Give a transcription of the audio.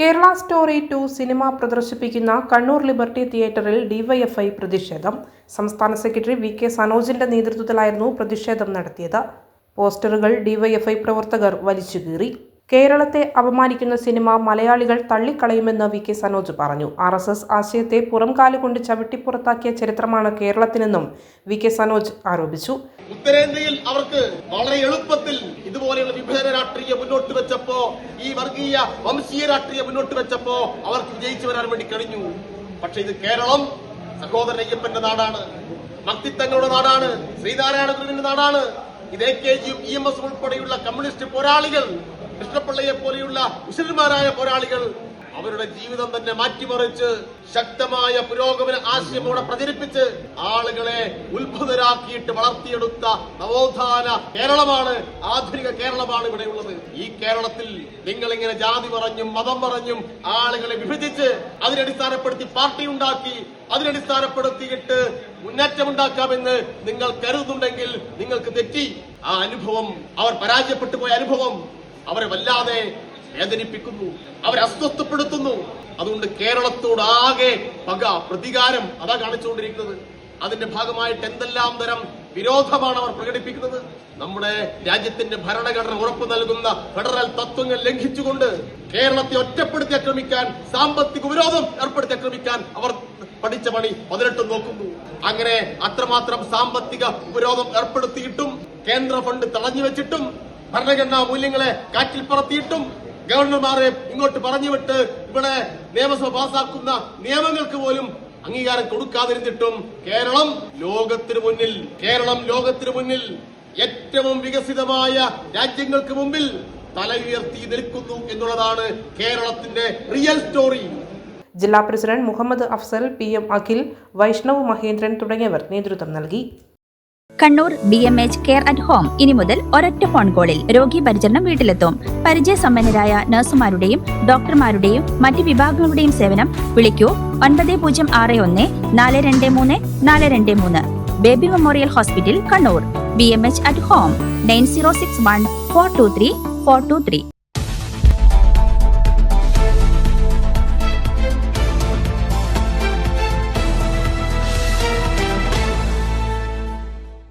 Kerala story 2 cinema പ്രദർശിപ്പിക്കുന്ന Kannur liberty തിയേറ്ററിൽ DYFI പ്രതിഷേധം. സംസ്ഥാന സെക്രട്ടറി വി.കെ. സനോജിന്റെ നേതൃത്വത്തിലായിരുന്നു പ്രതിഷേധം നടത്തിയത്. പോസ്റ്ററുകൾ ഡിവൈഎഫ്ഐ പ്രവർത്തകർ വലിച്ചുകീറി. കേരളത്തെ അപമാനിക്കുന്ന സിനിമ മലയാളികൾ തള്ളിക്കളയുമെന്ന് വി.കെ. സനോജ് പറഞ്ഞു. RSS ആശയത്തെ പുറംകാലുകൊണ്ട് ചവിട്ടിപ്പുറത്താക്കിയ ചരിത്രമാണ് കേരളത്തിനെന്നും വി.കെ. സനോജ് ആരോപിച്ചു. ഉത്തരേന്ത്യയിൽ അവർക്ക് വളരെ എളുപ്പത്തിൽ ഇതുപോലെയുള്ള വിഭജന രാഷ്ട്രീയം മുന്നോട്ട് വെച്ചപ്പോ, ഈ വർഗീയ വംശീയ രാഷ്ട്രീയം മുന്നോട്ട് വെച്ചപ്പോ അവർക്ക് വിജയിച്ചു വരാൻ വേണ്ടി കഴിഞ്ഞു. പക്ഷെ ഇത് കേരളം സഹോദരൻ അയ്യപ്പന്റെ നാടാണ്, ഭക്തിത്വങ്ങളുടെ നാടാണ്, ശ്രീനാരായണ ഗുരുവിന്റെ നാടാണ്. ഇത് AKGയും EMS ഉൾപ്പെടെയുള്ള കമ്മ്യൂണിസ്റ്റ് പോരാളികൾ, കൃഷ്ണപിള്ളയെ പോലെയുള്ള വിശുദ്ധന്മാരായ പോരാളികൾ അവരുടെ ജീവിതം തന്നെ മാറ്റിമറിച്ച് ശക്തമായ പുരോഗമന ആശയമോടെ പ്രചരിപ്പിച്ച് ആളുകളെ ഉത്ഭുതരാക്കിയിട്ട് വളർത്തിയെടുത്ത നവോത്ഥാന കേരളമാണ്, ആധുനിക കേരളമാണ് ഇവിടെയുള്ളത്. ഈ കേരളത്തിൽ നിങ്ങളിങ്ങനെ ജാതി പറഞ്ഞും മതം പറഞ്ഞും ആളുകളെ വിഭജിച്ച് അതിനടിസ്ഥാനപ്പെടുത്തി പാർട്ടി ഉണ്ടാക്കി അതിനടിസ്ഥാനപ്പെടുത്തിയിട്ട് മുന്നേറ്റമുണ്ടാക്കാമെന്ന് നിങ്ങൾ കരുതുന്നുണ്ടെങ്കിൽ നിങ്ങൾക്ക് തെറ്റി. ആ അനുഭവം, അവർ പരാജയപ്പെട്ടു പോയ അനുഭവം അവരെ വല്ലാതെ വേദനിപ്പിക്കുന്നു, അവരെ അസ്വസ്ഥപ്പെടുത്തുന്നു. അതുകൊണ്ട് കേരളത്തോടാകെ പക, പ്രതികാരം അതാ കാണിച്ചുകൊണ്ടിരിക്കുന്നത്. അതിന്റെ ഭാഗമായിട്ട് എന്തെല്ലാം തരം വിരോധമാണ് അവർ പ്രകടിപ്പിക്കുന്നത്. നമ്മുടെ രാജ്യത്തിന്റെ ഭരണഘടന ഉറപ്പു നൽകുന്ന ഫെഡറൽ തത്വങ്ങൾ ലംഘിച്ചുകൊണ്ട് കേരളത്തെ ഒറ്റപ്പെടുത്തി ആക്രമിക്കാൻ, സാമ്പത്തിക വിരോധം ഏർപ്പെടുത്തി ആക്രമിക്കാൻ അവർ പഠിച്ച പണി 18 നോക്കുന്നു. അങ്ങനെ അത്രമാത്രം സാമ്പത്തിക ഉപരോധം ഏർപ്പെടുത്തിയിട്ടും, കേന്ദ്ര ഫണ്ട് തടഞ്ഞു വെച്ചിട്ടും, ഭരണഘടനാ മൂല്യങ്ങളെ കാറ്റിൽ പറത്തിയിട്ടും, ഗവർണർമാരെ ഇങ്ങോട്ട് പറഞ്ഞുവിട്ട് ഇവിടെ നിയമസഭ പാസാക്കുന്ന നിയമങ്ങൾക്ക് പോലും അംഗീകാരം കൊടുക്കാതിരുന്നിട്ടും കേരളം ലോകത്തിനു മുന്നിൽ ഏറ്റവും വികസിതമായ രാജ്യങ്ങൾക്ക് മുമ്പിൽ തല ഉയർത്തി നിൽക്കുന്നു എന്നുള്ളതാണ് കേരളത്തിന്റെ റിയൽ സ്റ്റോറി. ജില്ലാ പ്രസിഡന്റ് മുഹമ്മദ് അഫ്സൽ, PM അഖിൽ, വൈഷ്ണവ് മഹേന്ദ്രൻ തുടങ്ങിയവർ നേതൃത്വം നൽകി. Kannur BMH care at home ഇനി മുതൽ ഒരൊറ്റ ഫോൺ കോളിൽ രോഗി പരിചരണം വീട്ടിലെത്തും. പരിചയസമ്പന്നരായ നഴ്സുമാരുടെയും ഡോക്ടർമാരുടെയും മറ്റ് വിഭാഗങ്ങളുടെയും സേവനം വിളിക്കൂ 9061 423 423. Baby memorial hospital, Kannur. BMH at home 9061 423 423.